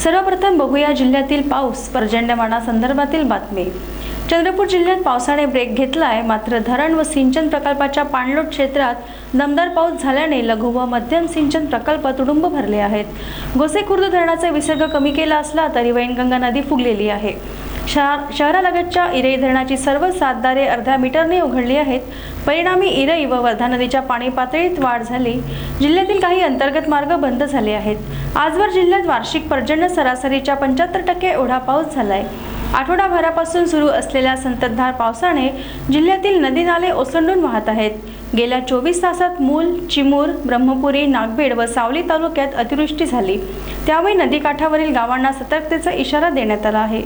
सर्वप्रथम बघूया जिल्ह्यातील पाऊस पर्जन्यमानासंदर्भातील बातमी। चंद्रपूर जिल्ह्यात पावसाने ब्रेक घेतलाय, मात्र धरण व सिंचन प्रकल्पाच्या पाणलोट क्षेत्रात दमदार पाऊस झाल्याने लघु व मध्यम सिंचन प्रकल्प तुडुंब भरले आहेत। गोसेखुर्द धरणाचा विसर्ग कमी केला असला तरी वैनगंगा नदी फुगलेली आहे। शहरालगतच्या इरई धरणाची सर्व 7 दारे अर्ध्या मीटरने उघडली आहेत। परिणामी इरई व वर्धा नदीच्या पाणी पातळीत वाढ झाली। जिल्ह्यातील काही अंतर्गत मार्ग बंद झाले आहेत। आजवर जिल्ह्यात वार्षिक पर्जन्य सरासरीच्या 75% एवढा पाऊस झालाय। आठवडाभरापासून सुरू असलेल्या संततधार पावसाने जिल्ह्यातील नदी नाले ओसंडून वाहत आहेत। गेल्या 24 तासात मूल, चिमूर, ब्रह्मपुरी, नागभेड व सावली तालुक्यात अतिवृष्टी झाली। त्यामुळे नदीकाठावरील गावांना सतर्कतेचा इशारा देण्यात आला आहे।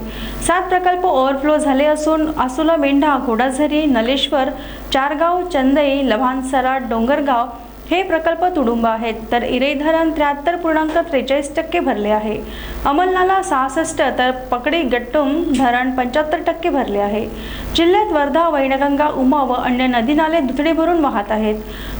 7 प्रकल्प ओव्हरफ्लो झाले असून आसोला, मेंढा, घोडाझरी, नलेश्वर, चारगाव, चंदई, लव्हाण, सराट, डोंगरगाव हे प्रकल्प तुडुंब आहेत, तर इरई धरण 73.43% भरले आहे। अमलनाला 66 तर पकडी गट्टुम धरण 75% भरले आहे। जिल्ह्यात वर्धा, वैनगंगा, उमा व अन्य नदी नाले दुथडी भरून वाहत आहेत।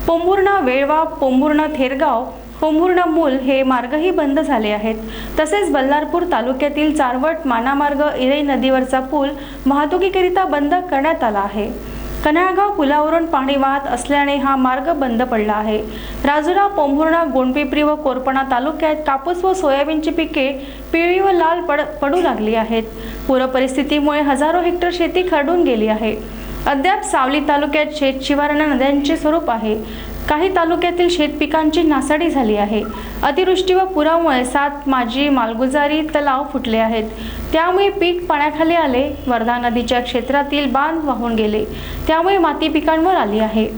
पोंभुर्णा, वेळवा, पोंभुर्णा, थेरगाव, पोंभुर्णा मूल हे मार्गही बंद झाले आहेत। तसेच बल्लारपूर तालुक्यातील चारवट, माना मार्ग, इरई नदीवरचा पूल वाहतुकीकरिता बंद करण्यात आला आहे। कन्हाळगाव पुलावरून पाणी वाहत असल्याने हा मार्ग बंद पडला आहे। राजुरा, पोंभुर्णा, गोंडपिंपरी व कोरपणा तालुक्यात कापूस व सोयाबीनची पिके पिवळी व लाल पडू लागली आहेत। पूर परिस्थितीमुळे हजारो हेक्टर शेती खरडून गेली आहे। अद्याप सावली तालुक्यात शेतशिवारांना नद्यांचे स्वरूप आहे। काही तालुक्यातील शेतपिकांची नासाडी झाली आहे। अतिवृष्टी व पुरामुळे 7 माजी मालगुजारी तलाव फुटले आहेत। त्यामुळे पीक पाण्याखाली आले। वर्धा नदीच्या क्षेत्रातील बांध वाहून गेले, त्यामुळे माती पिकांवर आली आहे।